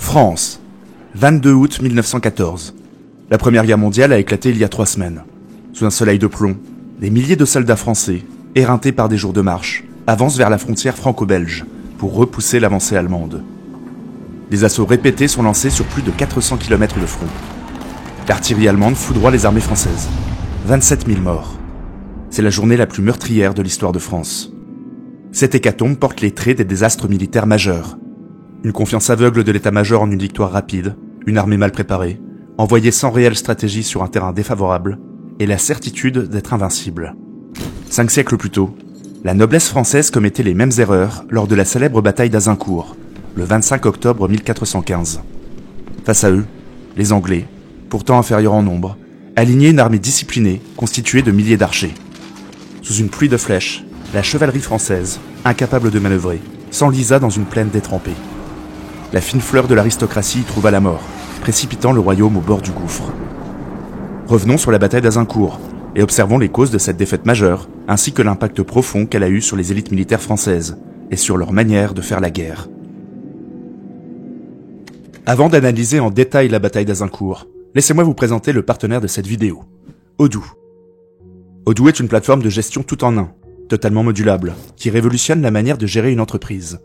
France, 22 août 1914. La Première Guerre mondiale a éclaté il y a 3 semaines. Sous un soleil de plomb, des milliers de soldats français, éreintés par des jours de marche, avancent vers la frontière franco-belge pour repousser l'avancée allemande. Des assauts répétés sont lancés sur plus de 400 km de front. L'artillerie allemande foudroie les armées françaises. 27 000 morts. C'est la journée la plus meurtrière de l'histoire de France. Cette hécatombe porte les traits des désastres militaires majeurs. Une confiance aveugle de l'état-major en une victoire rapide, une armée mal préparée, envoyée sans réelle stratégie sur un terrain défavorable, et la certitude d'être invincible. 5 siècles plus tôt, la noblesse française commettait les mêmes erreurs lors de la célèbre bataille d'Azincourt, le 25 octobre 1415. Face à eux, les Anglais, pourtant inférieurs en nombre, alignaient une armée disciplinée constituée de milliers d'archers. Sous une pluie de flèches, la chevalerie française, incapable de manœuvrer, s'enlisa dans une plaine détrempée. La fine fleur de l'aristocratie y trouva la mort, précipitant le royaume au bord du gouffre. Revenons sur la bataille d'Azincourt et observons les causes de cette défaite majeure, ainsi que l'impact profond qu'elle a eu sur les élites militaires françaises et sur leur manière de faire la guerre. Avant d'analyser en détail la bataille d'Azincourt, laissez-moi vous présenter le partenaire de cette vidéo, Odoo. Odoo est une plateforme de gestion tout en un, totalement modulable, qui révolutionne la manière de gérer une entreprise.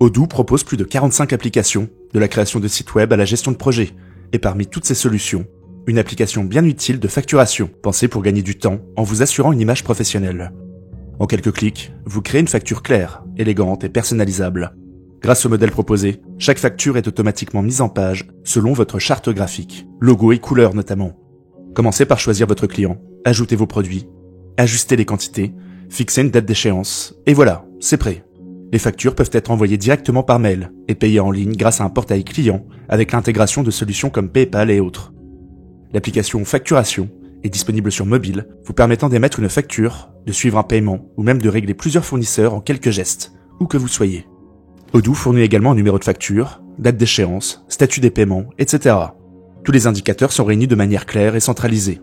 Odoo propose plus de 45 applications, de la création de sites web à la gestion de projets, et parmi toutes ces solutions, une application bien utile de facturation, pensée pour gagner du temps en vous assurant une image professionnelle. En quelques clics, vous créez une facture claire, élégante et personnalisable. Grâce au modèle proposé, chaque facture est automatiquement mise en page selon votre charte graphique, logo et couleurs notamment. Commencez par choisir votre client, ajoutez vos produits, ajustez les quantités, fixez une date d'échéance, et voilà, c'est prêt. Les factures peuvent être envoyées directement par mail et payées en ligne grâce à un portail client avec l'intégration de solutions comme PayPal et autres. L'application Facturation est disponible sur mobile, vous permettant d'émettre une facture, de suivre un paiement ou même de régler plusieurs fournisseurs en quelques gestes, où que vous soyez. Odoo fournit également un numéro de facture, date d'échéance, statut des paiements, etc. Tous les indicateurs sont réunis de manière claire et centralisée.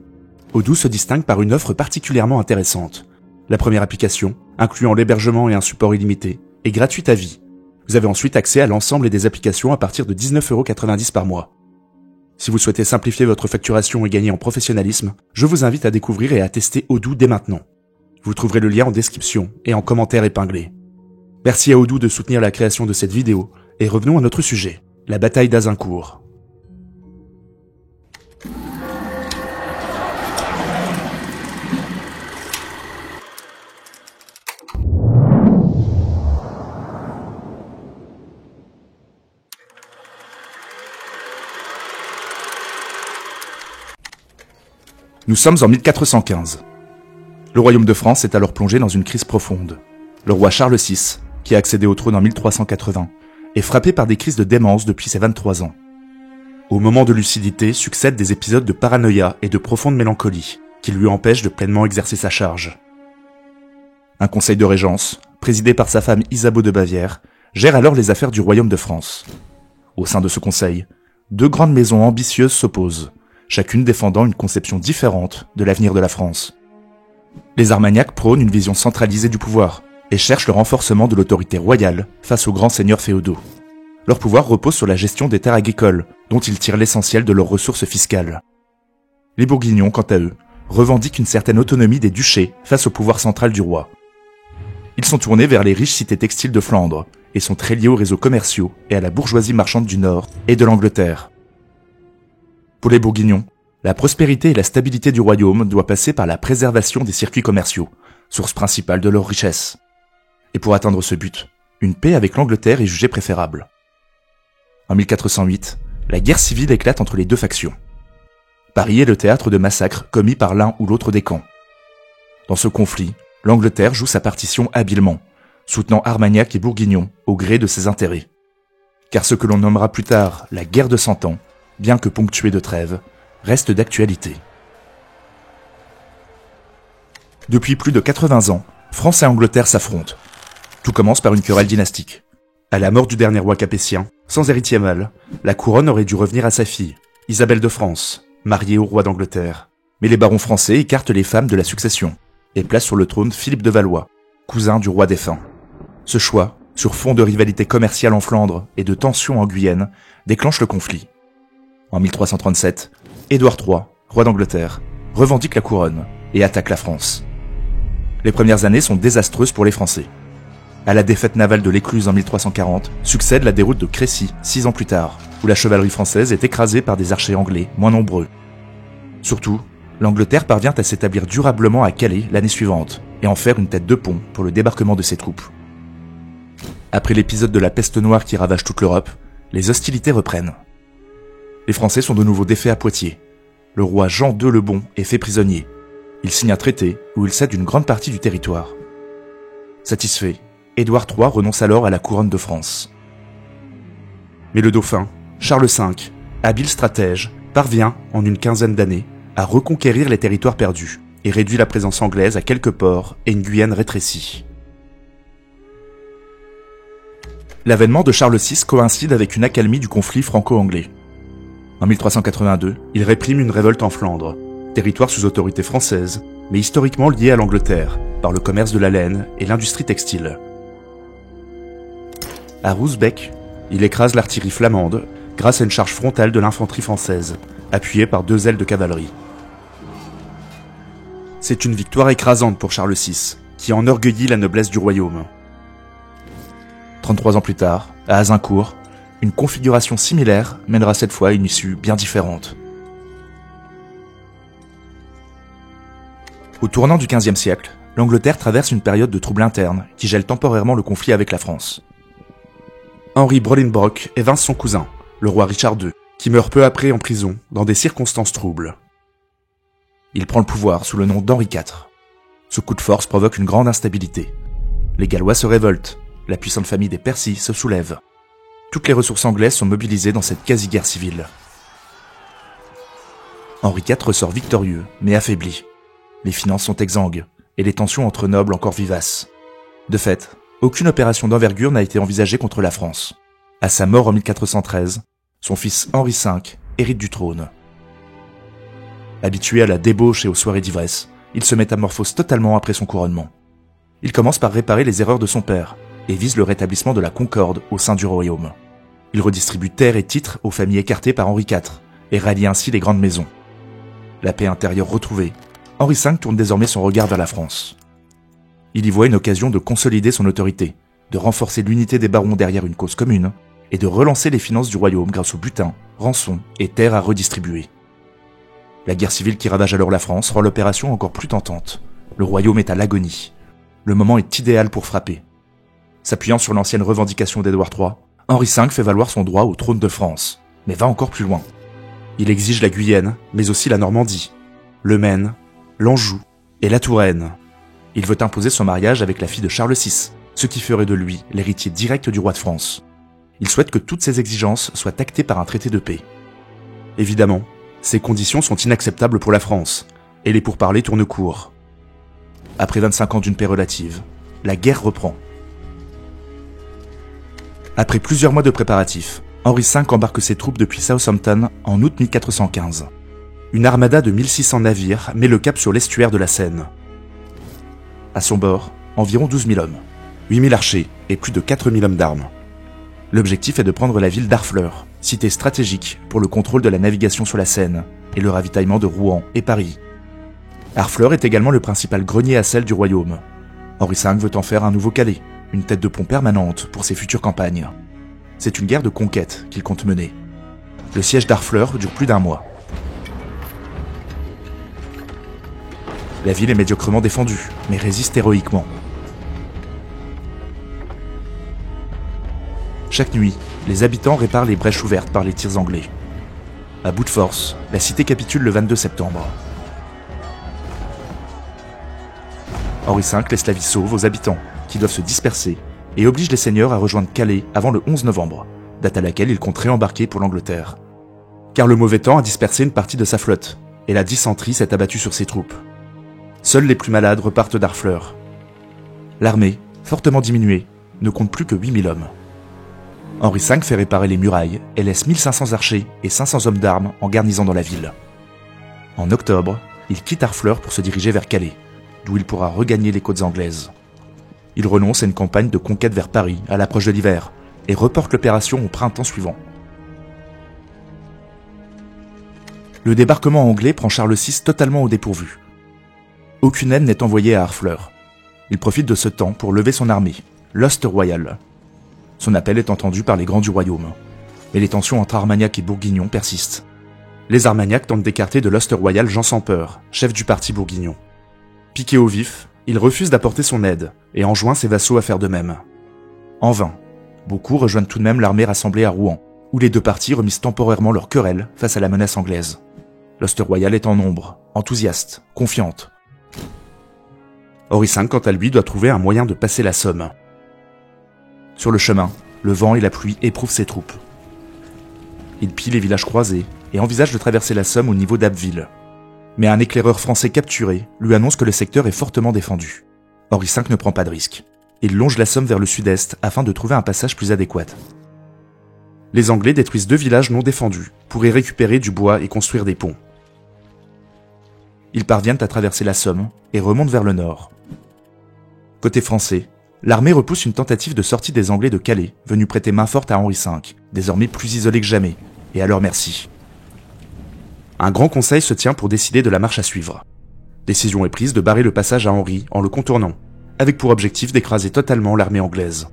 Odoo se distingue par une offre particulièrement intéressante. La première application, incluant l'hébergement et un support illimité, est gratuite à vie. Vous avez ensuite accès à l'ensemble des applications à partir de 19,90 € par mois. Si vous souhaitez simplifier votre facturation et gagner en professionnalisme, je vous invite à découvrir et à tester Odoo dès maintenant. Vous trouverez le lien en description et en commentaire épinglé. Merci à Odoo de soutenir la création de cette vidéo, et revenons à notre sujet, la bataille d'Azincourt. Nous sommes en 1415. Le royaume de France est alors plongé dans une crise profonde. Le roi Charles VI, qui a accédé au trône en 1380, est frappé par des crises de démence depuis ses 23 ans. Au moment de lucidité succèdent des épisodes de paranoïa et de profonde mélancolie, qui lui empêchent de pleinement exercer sa charge. Un conseil de régence, présidé par sa femme Isabeau de Bavière, gère alors les affaires du royaume de France. Au sein de ce conseil, 2 grandes maisons ambitieuses s'opposent, chacune défendant une conception différente de l'avenir de la France. Les Armagnacs prônent une vision centralisée du pouvoir et cherchent le renforcement de l'autorité royale face aux grands seigneurs féodaux. Leur pouvoir repose sur la gestion des terres agricoles, dont ils tirent l'essentiel de leurs ressources fiscales. Les Bourguignons, quant à eux, revendiquent une certaine autonomie des duchés face au pouvoir central du roi. Ils sont tournés vers les riches cités textiles de Flandre et sont très liés aux réseaux commerciaux et à la bourgeoisie marchande du Nord et de l'Angleterre. Pour les Bourguignons, la prospérité et la stabilité du royaume doivent passer par la préservation des circuits commerciaux, source principale de leur richesse. Et pour atteindre ce but, une paix avec l'Angleterre est jugée préférable. En 1408, la guerre civile éclate entre les 2 factions. Paris est le théâtre de massacres commis par l'un ou l'autre des camps. Dans ce conflit, l'Angleterre joue sa partition habilement, soutenant Armagnac et Bourguignon au gré de ses intérêts. Car ce que l'on nommera plus tard la guerre de 100 ans, bien que ponctuée de trêves, reste d'actualité. Depuis plus de 80 ans, France et Angleterre s'affrontent. Tout commence par une querelle dynastique. À la mort du dernier roi capétien, sans héritier mâle, la couronne aurait dû revenir à sa fille, Isabelle de France, mariée au roi d'Angleterre. Mais les barons français écartent les femmes de la succession et placent sur le trône Philippe de Valois, cousin du roi défunt. Ce choix sur fond de rivalité commerciale en Flandre et de tensions en Guyenne, déclenche le conflit. En 1337, Édouard III, roi d'Angleterre, revendique la couronne et attaque la France. Les premières années sont désastreuses pour les Français. À la défaite navale de l'Écluse en 1340, succède la déroute de Crécy 6 ans plus tard, où la chevalerie française est écrasée par des archers anglais moins nombreux. Surtout, l'Angleterre parvient à s'établir durablement à Calais l'année suivante et en faire une tête de pont pour le débarquement de ses troupes. Après l'épisode de la peste noire qui ravage toute l'Europe, les hostilités reprennent. Les Français sont de nouveau défaits à Poitiers. Le roi Jean II le Bon est fait prisonnier. Il signe un traité où il cède une grande partie du territoire. Satisfait, Édouard III renonce alors à la couronne de France. Mais le dauphin, Charles V, habile stratège, parvient, en une quinzaine d'années, à reconquérir les territoires perdus et réduit la présence anglaise à quelques ports et une Guyane rétrécie. L'avènement de Charles VI coïncide avec une accalmie du conflit franco-anglais. En 1382, il réprime une révolte en Flandre, territoire sous autorité française, mais historiquement lié à l'Angleterre, par le commerce de la laine et l'industrie textile. À Roosbeek, il écrase l'artillerie flamande grâce à une charge frontale de l'infanterie française, appuyée par 2 ailes de cavalerie. C'est une victoire écrasante pour Charles VI, qui enorgueillit la noblesse du royaume. 33 ans plus tard, à Azincourt, une configuration similaire mènera cette fois à une issue bien différente. Au tournant du XVe siècle, l'Angleterre traverse une période de troubles internes qui gèle temporairement le conflit avec la France. Henri Bolingbroke évince son cousin, le roi Richard II, qui meurt peu après en prison dans des circonstances troubles. Il prend le pouvoir sous le nom d'Henri IV. Ce coup de force provoque une grande instabilité. Les Gallois se révoltent, la puissante famille des Percy se soulève. Toutes les ressources anglaises sont mobilisées dans cette quasi-guerre civile. Henri IV ressort victorieux, mais affaibli. Les finances sont exsangues, et les tensions entre nobles encore vivaces. De fait, aucune opération d'envergure n'a été envisagée contre la France. À sa mort en 1413, son fils Henri V hérite du trône. Habitué à la débauche et aux soirées d'ivresse, il se métamorphose totalement après son couronnement. Il commence par réparer les erreurs de son père, et vise le rétablissement de la concorde au sein du royaume. Il redistribue terres et titres aux familles écartées par Henri IV, et rallie ainsi les grandes maisons. La paix intérieure retrouvée, Henri V tourne désormais son regard vers la France. Il y voit une occasion de consolider son autorité, de renforcer l'unité des barons derrière une cause commune, et de relancer les finances du royaume grâce aux butins, rançons et terres à redistribuer. La guerre civile qui ravage alors la France rend l'opération encore plus tentante. Le royaume est à l'agonie. Le moment est idéal pour frapper. S'appuyant sur l'ancienne revendication d'Édouard III, Henri V fait valoir son droit au trône de France, mais va encore plus loin. Il exige la Guyenne, mais aussi la Normandie, le Maine, l'Anjou et la Touraine. Il veut imposer son mariage avec la fille de Charles VI, ce qui ferait de lui l'héritier direct du roi de France. Il souhaite que toutes ces exigences soient actées par un traité de paix. Évidemment, ces conditions sont inacceptables pour la France, et les pourparlers tournent court. Après 25 ans d'une paix relative, la guerre reprend. Après plusieurs mois de préparatifs, Henri V embarque ses troupes depuis Southampton en août 1415. Une armada de 1600 navires met le cap sur l'estuaire de la Seine. À son bord, environ 12 000 hommes, 8 000 archers et plus de 4 000 hommes d'armes. L'objectif est de prendre la ville d'Harfleur, cité stratégique pour le contrôle de la navigation sur la Seine et le ravitaillement de Rouen et Paris. Harfleur est également le principal grenier à sel du royaume. Henri V veut en faire un nouveau Calais, une tête de pont permanente pour ses futures campagnes. C'est une guerre de conquête qu'il compte mener. Le siège d'Harfleur dure plus d'1 mois. La ville est médiocrement défendue, mais résiste héroïquement. Chaque nuit, les habitants réparent les brèches ouvertes par les tirs anglais. À bout de force, la cité capitule le 22 septembre. Henri V laisse la vie sauve aux habitants, qui doivent se disperser, et oblige les seigneurs à rejoindre Calais avant le 11 novembre, date à laquelle il compte réembarquer pour l'Angleterre. Car le mauvais temps a dispersé une partie de sa flotte, et la dysenterie s'est abattue sur ses troupes. Seuls les plus malades repartent d'Harfleur. L'armée, fortement diminuée, ne compte plus que 8 000 hommes. Henri V fait réparer les murailles et laisse 1500 archers et 500 hommes d'armes en garnison dans la ville. En octobre, il quitte Harfleur pour se diriger vers Calais, d'où il pourra regagner les côtes anglaises. Il renonce à une campagne de conquête vers Paris à l'approche de l'hiver et reporte l'opération au printemps suivant. Le débarquement anglais prend Charles VI totalement au dépourvu. Aucune aide n'est envoyée à Harfleur. Il profite de ce temps pour lever son armée, l'Host royal. Son appel est entendu par les grands du royaume. Mais les tensions entre Armagnac et Bourguignon persistent. Les Armagnacs tentent d'écarter de l'Host royal Jean sans Peur, chef du parti bourguignon. Piqué au vif, il refuse d'apporter son aide et enjoint ses vassaux à faire de même. En vain, beaucoup rejoignent tout de même l'armée rassemblée à Rouen, où les deux partis remisent temporairement leur querelle face à la menace anglaise. L'Host royal est en nombre, enthousiaste, confiante. Henri V, quant à lui, doit trouver un moyen de passer la Somme. Sur le chemin, le vent et la pluie éprouvent ses troupes. Il pille les villages croisés et envisage de traverser la Somme au niveau d'Abbeville. Mais un éclaireur français capturé lui annonce que le secteur est fortement défendu. Henri V ne prend pas de risque. Il longe la Somme vers le sud-est afin de trouver un passage plus adéquat. Les Anglais détruisent 2 villages non défendus pour y récupérer du bois et construire des ponts. Ils parviennent à traverser la Somme et remontent vers le nord. Côté français, l'armée repousse une tentative de sortie des Anglais de Calais, venus prêter main forte à Henri V, désormais plus isolé que jamais, et à leur merci. Un grand conseil se tient pour décider de la marche à suivre. Décision est prise de barrer le passage à Henri en le contournant, avec pour objectif d'écraser totalement l'armée anglaise.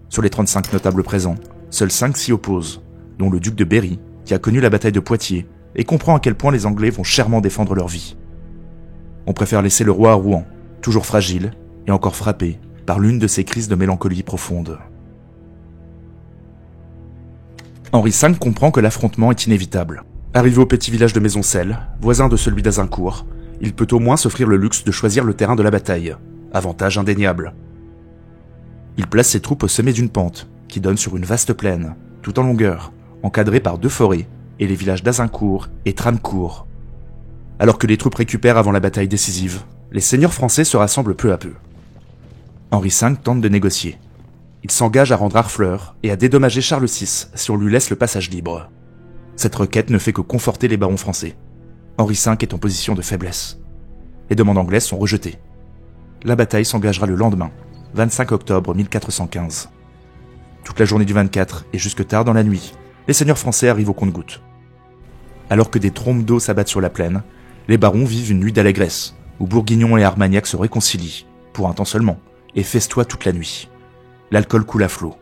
Sur les 35 notables présents, seuls 5 s'y opposent, dont le duc de Berry, qui a connu la bataille de Poitiers et comprend à quel point les Anglais vont chèrement défendre leur vie. On préfère laisser le roi à Rouen, toujours fragile et encore frappé par l'une de ces crises de mélancolie profonde. Henri V comprend que l'affrontement est inévitable. Arrivé au petit village de Maisoncelles, voisin de celui d'Azincourt, il peut au moins s'offrir le luxe de choisir le terrain de la bataille, avantage indéniable. Il place ses troupes au sommet d'une pente, qui donne sur une vaste plaine, tout en longueur, encadrée par 2 forêts, et les villages d'Azincourt et Tramecourt. Alors que les troupes récupèrent avant la bataille décisive, les seigneurs français se rassemblent peu à peu. Henri V tente de négocier. Il s'engage à rendre Harfleur et à dédommager Charles VI si on lui laisse le passage libre. Cette requête ne fait que conforter les barons français. Henri V est en position de faiblesse. Les demandes anglaises sont rejetées. La bataille s'engagera le lendemain, 25 octobre 1415. Toute la journée du 24 et jusque tard dans la nuit, les seigneurs français arrivent au compte-gouttes. Alors que des trombes d'eau s'abattent sur la plaine, les barons vivent une nuit d'allégresse, où Bourguignon et Armagnac se réconcilient, pour un temps seulement, et festoient toute la nuit. L'alcool coule à flot.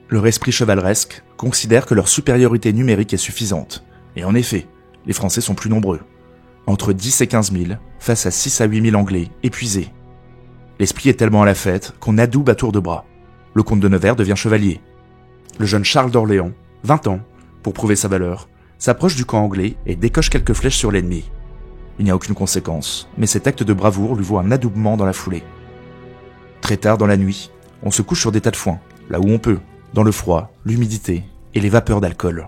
Leur esprit chevaleresque considère que leur supériorité numérique est suffisante, et en effet, les Français sont plus nombreux, entre 10 et 15 000, face à 6 à 8 000 Anglais, épuisés. L'esprit est tellement à la fête qu'on adoube à tour de bras. Le comte de Nevers devient chevalier. Le jeune Charles d'Orléans, 20 ans, pour prouver sa valeur, s'approche du camp anglais et décoche quelques flèches sur l'ennemi. Il n'y a aucune conséquence, mais cet acte de bravoure lui vaut un adoubement dans la foulée. Très tard dans la nuit, on se couche sur des tas de foin, là où on peut, dans le froid, l'humidité et les vapeurs d'alcool.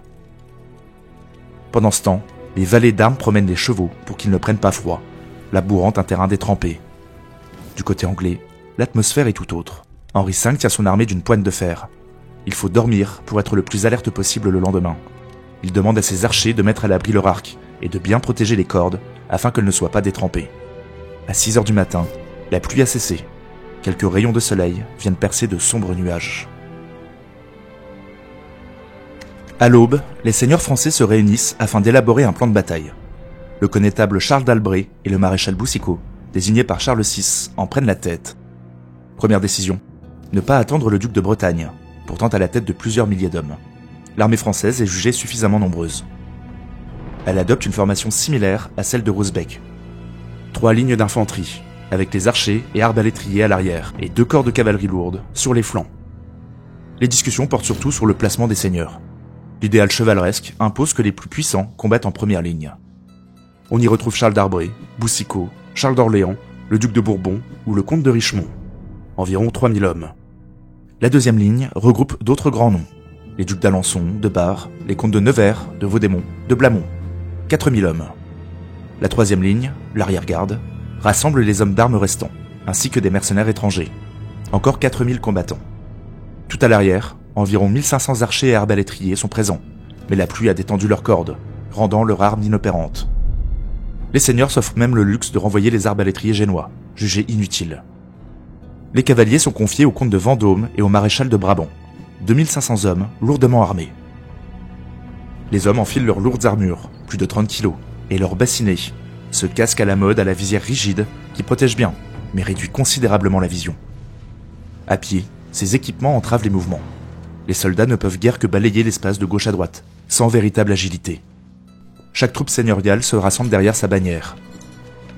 Pendant ce temps, les valets d'armes promènent les chevaux pour qu'ils ne prennent pas froid, labourant un terrain détrempé. Du côté anglais, l'atmosphère est tout autre. Henri V tient son armée d'une poigne de fer. Il faut dormir pour être le plus alerte possible le lendemain. Il demande à ses archers de mettre à l'abri leur arc et de bien protéger les cordes afin qu'elles ne soient pas détrempées. À 6 heures du matin, la pluie a cessé. Quelques rayons de soleil viennent percer de sombres nuages. À l'aube, les seigneurs français se réunissent afin d'élaborer un plan de bataille. Le connétable Charles d'Albret et le maréchal Boucicaut, désignés par Charles VI, en prennent la tête. Première décision, ne pas attendre le duc de Bretagne, pourtant à la tête de plusieurs milliers d'hommes. L'armée française est jugée suffisamment nombreuse. Elle adopte une formation similaire à celle de Rosbecque. 3 lignes d'infanterie, avec les archers et arbalétriers à l'arrière, et 2 corps de cavalerie lourde sur les flancs. Les discussions portent surtout sur le placement des seigneurs. L'idéal chevaleresque impose que les plus puissants combattent en première ligne. On y retrouve Charles d'Arbré, Boucicaut, Charles d'Orléans, le duc de Bourbon ou le comte de Richemont. Environ 3000 hommes. La deuxième ligne regroupe d'autres grands noms. Les ducs d'Alençon, de Bar, les comtes de Nevers, de Vaudémont, de Blamont. 4000 hommes. La troisième ligne, l'arrière-garde, rassemble les hommes d'armes restants, ainsi que des mercenaires étrangers. Encore 4000 combattants. Tout à l'arrière, environ 1500 archers et arbalétriers sont présents, mais la pluie a détendu leurs cordes, rendant leur arme inopérante. Les seigneurs s'offrent même le luxe de renvoyer les arbalétriers génois, jugés inutiles. Les cavaliers sont confiés au comte de Vendôme et au maréchal de Brabant. 2500 hommes, lourdement armés. Les hommes enfilent leurs lourdes armures, plus de 30 kilos, et leurs bassinets, ce casque à la mode à la visière rigide qui protège bien, mais réduit considérablement la vision. À pied, ces équipements entravent les mouvements. Les soldats ne peuvent guère que balayer l'espace de gauche à droite, sans véritable agilité. Chaque troupe seigneuriale se rassemble derrière sa bannière.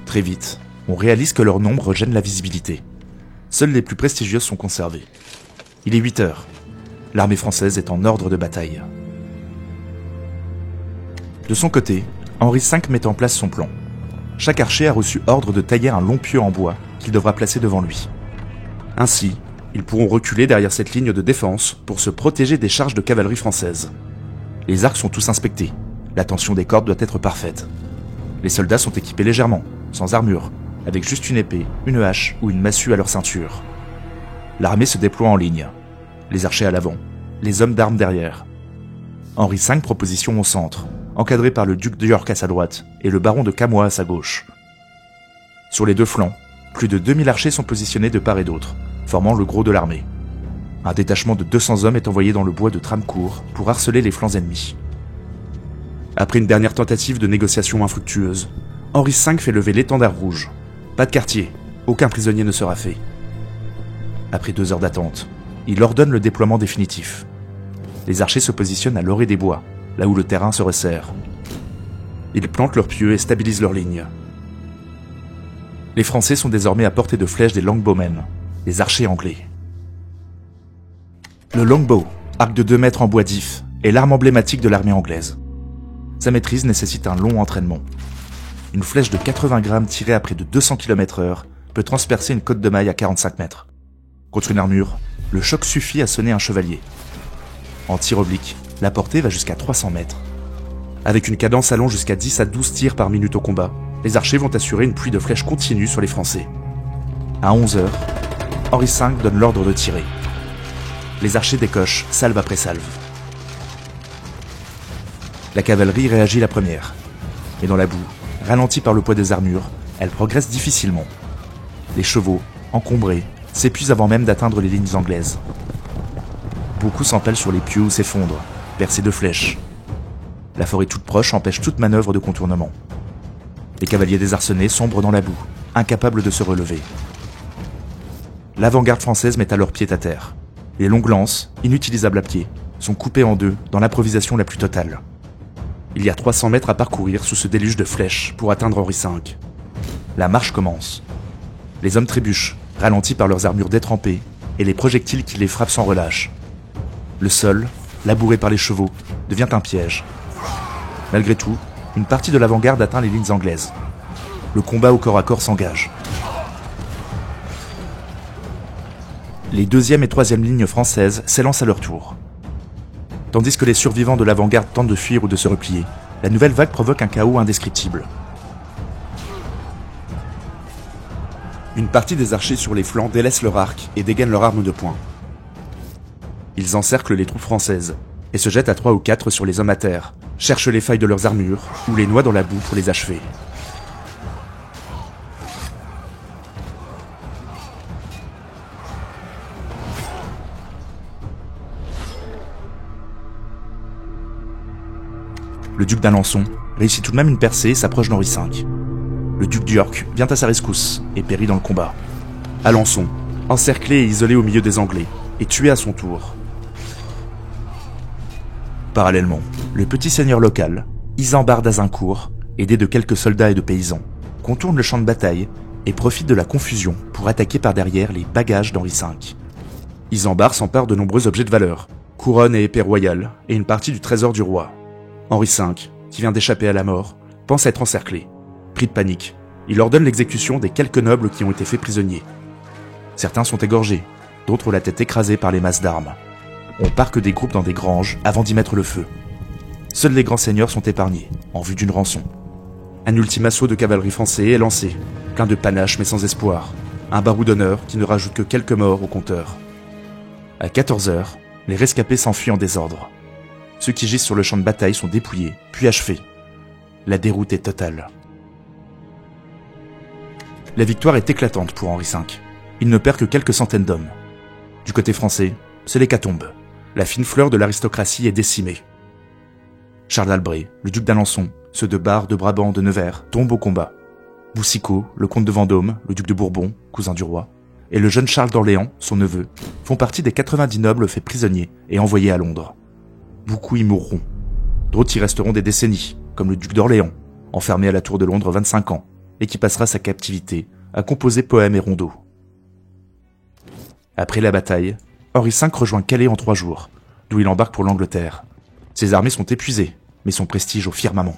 Très vite, on réalise que leur nombre gêne la visibilité. Seules les plus prestigieuses sont conservées. Il est 8 heures. L'armée française est en ordre de bataille. De son côté, Henri V met en place son plan. Chaque archer a reçu ordre de tailler un long pieu en bois qu'il devra placer devant lui. Ainsi, ils pourront reculer derrière cette ligne de défense pour se protéger des charges de cavalerie française. Les arcs sont tous inspectés. La tension des cordes doit être parfaite. Les soldats sont équipés légèrement, sans armure, avec juste une épée, une hache ou une massue à leur ceinture. L'armée se déploie en ligne. Les archers à l'avant, les hommes d'armes derrière. Henri V proposition au centre, encadré par le duc de York à sa droite et le baron de Camois à sa gauche. Sur les deux flancs, plus de 2000 archers sont positionnés de part et d'autre, formant le gros de l'armée. Un détachement de 200 hommes est envoyé dans le bois de Tramecourt pour harceler les flancs ennemis. Après une dernière tentative de négociation infructueuse, Henri V fait lever l'étendard rouge. Pas de quartier, aucun prisonnier ne sera fait. Après 2 heures d'attente, il ordonne le déploiement définitif. Les archers se positionnent à l'orée des bois, là où le terrain se resserre. Ils plantent leurs pieux et stabilisent leurs lignes. Les Français sont désormais à portée de flèche des longbowmen, les archers anglais. Le longbow, arc de 2 mètres en bois d'if, est l'arme emblématique de l'armée anglaise. Sa maîtrise nécessite un long entraînement. Une flèche de 80 grammes tirée à près de 200 km/h peut transpercer une côte de maille à 45 mètres. Contre une armure, le choc suffit à sonner un chevalier. En tir oblique, la portée va jusqu'à 300 mètres. Avec une cadence allant jusqu'à 10 à 12 tirs par minute au combat, les archers vont assurer une pluie de flèches continue sur les Français. À 11 heures, Henri V donne l'ordre de tirer. Les archers décochent, salve après salve. La cavalerie réagit la première. Mais dans la boue, ralentie par le poids des armures, elle progresse difficilement. Les chevaux, encombrés, s'épuisent avant même d'atteindre les lignes anglaises. Beaucoup s'empalent sur les pieux ou s'effondrent, percés de flèches. La forêt toute proche empêche toute manœuvre de contournement. Les cavaliers désarçonnés sombrent dans la boue, incapables de se relever. L'avant-garde française met alors pied à terre. Les longues lances, inutilisables à pied, sont coupées en deux dans l'improvisation la plus totale. Il y a 300 mètres à parcourir sous ce déluge de flèches pour atteindre Henri V. La marche commence. Les hommes trébuchent, ralentis par leurs armures détrempées et les projectiles qui les frappent sans relâche. Le sol, labouré par les chevaux, devient un piège. Malgré tout, une partie de l'avant-garde atteint les lignes anglaises. Le combat au corps à corps s'engage. Les 2e et 3e lignes françaises s'élancent à leur tour. Tandis que les survivants de l'avant-garde tentent de fuir ou de se replier, la nouvelle vague provoque un chaos indescriptible. Une partie des archers sur les flancs délaissent leur arc et dégainent leur arme de poing. Ils encerclent les troupes françaises et se jettent à 3 ou 4 sur les hommes à terre, cherchent les failles de leurs armures ou les noient dans la boue pour les achever. Le duc d'Alençon réussit tout de même une percée et s'approche d'Henri V. Le duc d'York vient à sa rescousse et périt dans le combat. Alençon, encerclé et isolé au milieu des Anglais, est tué à son tour. Parallèlement, le petit seigneur local, Isambard d'Azincourt, aidé de quelques soldats et de paysans, contourne le champ de bataille et profite de la confusion pour attaquer par derrière les bagages d'Henri V. Isambard s'empare de nombreux objets de valeur, couronne et épée royale, et une partie du trésor du roi. Henri V, qui vient d'échapper à la mort, pense être encerclé. Pris de panique, il ordonne l'exécution des quelques nobles qui ont été faits prisonniers. Certains sont égorgés, d'autres ont la tête écrasée par les masses d'armes. On parque des groupes dans des granges avant d'y mettre le feu. Seuls les grands seigneurs sont épargnés, en vue d'une rançon. Un ultime assaut de cavalerie français est lancé, plein de panache mais sans espoir. Un barou d'honneur qui ne rajoute que quelques morts au compteur. À 14 heures, les rescapés s'enfuient en désordre. Ceux qui gisent sur le champ de bataille sont dépouillés, puis achevés. La déroute est totale. La victoire est éclatante pour Henri V. il ne perd que quelques centaines d'hommes. Du côté français, c'est l'hécatombe. La fine fleur de l'aristocratie est décimée. Charles d'Albret, le duc d'Alençon, ceux de Bar, de Brabant, de Nevers tombent au combat. Boucicaut, le comte de Vendôme, le duc de Bourbon, cousin du roi, et le jeune Charles d'Orléans, son neveu, font partie des 90 nobles faits prisonniers et envoyés à Londres. Beaucoup y mourront. D'autres y resteront des décennies, comme le duc d'Orléans, enfermé à la tour de Londres 25 ans, et qui passera sa captivité à composer poèmes et rondeaux. Après la bataille, Henri V rejoint Calais en 3 jours, d'où il embarque pour l'Angleterre. Ses armées sont épuisées, mais son prestige au firmament.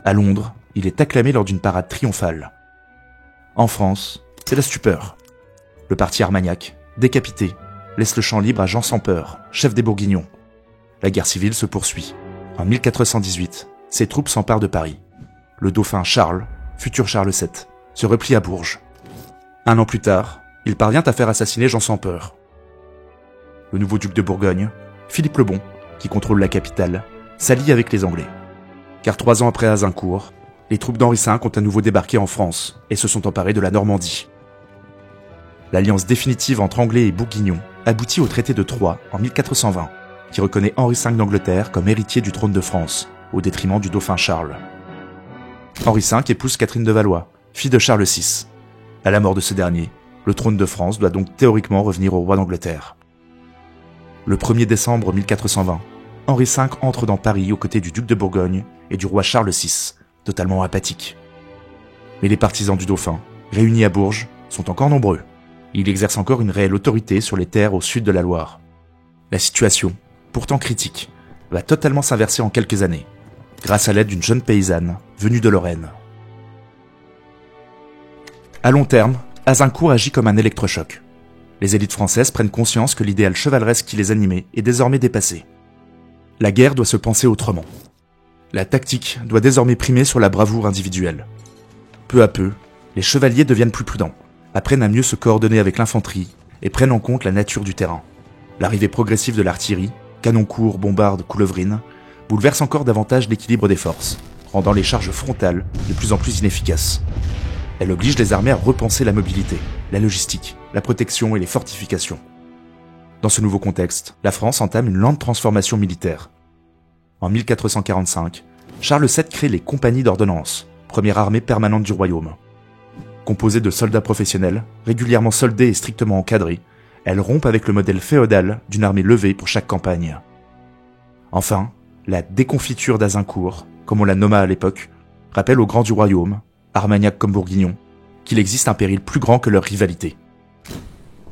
À Londres, il est acclamé lors d'une parade triomphale. En France, c'est la stupeur. Le parti Armagnac, décapité, laisse le champ libre à Jean sans peur, chef des Bourguignons. La guerre civile se poursuit. En 1418, ses troupes s'emparent de Paris. Le dauphin Charles, futur Charles VII, se replie à Bourges. 1 an plus tard, il parvient à faire assassiner Jean sans peur. Le nouveau duc de Bourgogne, Philippe le Bon, qui contrôle la capitale, s'allie avec les Anglais. Car 3 ans après Azincourt, les troupes d'Henri V ont à nouveau débarqué en France et se sont emparées de la Normandie. L'alliance définitive entre Anglais et Bourguignons aboutit au traité de Troyes en 1420, qui reconnaît Henri V d'Angleterre comme héritier du trône de France, au détriment du dauphin Charles. Henri V épouse Catherine de Valois, fille de Charles VI. À la mort de ce dernier, le trône de France doit donc théoriquement revenir au roi d'Angleterre. Le 1er décembre 1420, Henri V entre dans Paris aux côtés du duc de Bourgogne et du roi Charles VI, totalement apathique. Mais les partisans du dauphin, réunis à Bourges, sont encore nombreux. Il exerce encore une réelle autorité sur les terres au sud de la Loire. La situation, pourtant critique, va totalement s'inverser en quelques années, grâce à l'aide d'une jeune paysanne venue de Lorraine. À long terme, Azincourt agit comme un électrochoc. Les élites françaises prennent conscience que l'idéal chevaleresque qui les animait est désormais dépassé. La guerre doit se penser autrement. La tactique doit désormais primer sur la bravoure individuelle. Peu à peu, les chevaliers deviennent plus prudents, apprennent à mieux se coordonner avec l'infanterie et prennent en compte la nature du terrain. L'arrivée progressive de l'artillerie, canons courts, bombardes, coulevrines, bouleverse encore davantage l'équilibre des forces, rendant les charges frontales de plus en plus inefficaces. Elle oblige les armées à repenser la mobilité, la logistique, la protection et les fortifications. Dans ce nouveau contexte, la France entame une lente transformation militaire. En 1445, Charles VII crée les compagnies d'ordonnance, première armée permanente du royaume. Composées de soldats professionnels, régulièrement soldés et strictement encadrés, elles rompent avec le modèle féodal d'une armée levée pour chaque campagne. Enfin, la déconfiture d'Azincourt, comme on la nomma à l'époque, rappelle aux grands du royaume, Armagnac comme Bourguignon, qu'il existe un péril plus grand que leur rivalité.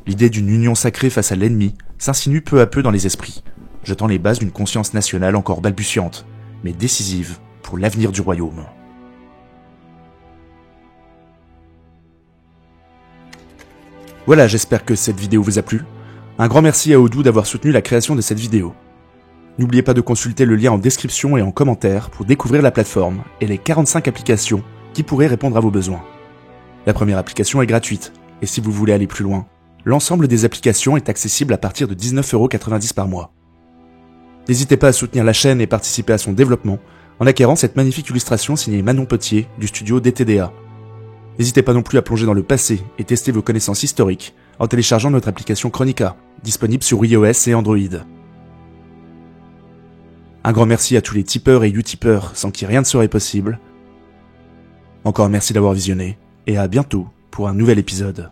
L'idée d'une union sacrée face à l'ennemi s'insinue peu à peu dans les esprits, jetant les bases d'une conscience nationale encore balbutiante, mais décisive pour l'avenir du royaume. Voilà, j'espère que cette vidéo vous a plu. Un grand merci à Odoo d'avoir soutenu la création de cette vidéo. N'oubliez pas de consulter le lien en description et en commentaire pour découvrir la plateforme et les 45 applications qui pourraient répondre à vos besoins. La première application est gratuite, et si vous voulez aller plus loin, l'ensemble des applications est accessible à partir de 19,90 € par mois. N'hésitez pas à soutenir la chaîne et participer à son développement en acquérant cette magnifique illustration signée Manon Potier du studio DTDA. N'hésitez pas non plus à plonger dans le passé et tester vos connaissances historiques en téléchargeant notre application Chronica, disponible sur iOS et Android. Un grand merci à tous les tipeurs et utipeurs sans qui rien ne serait possible. Encore merci d'avoir visionné et à bientôt pour un nouvel épisode.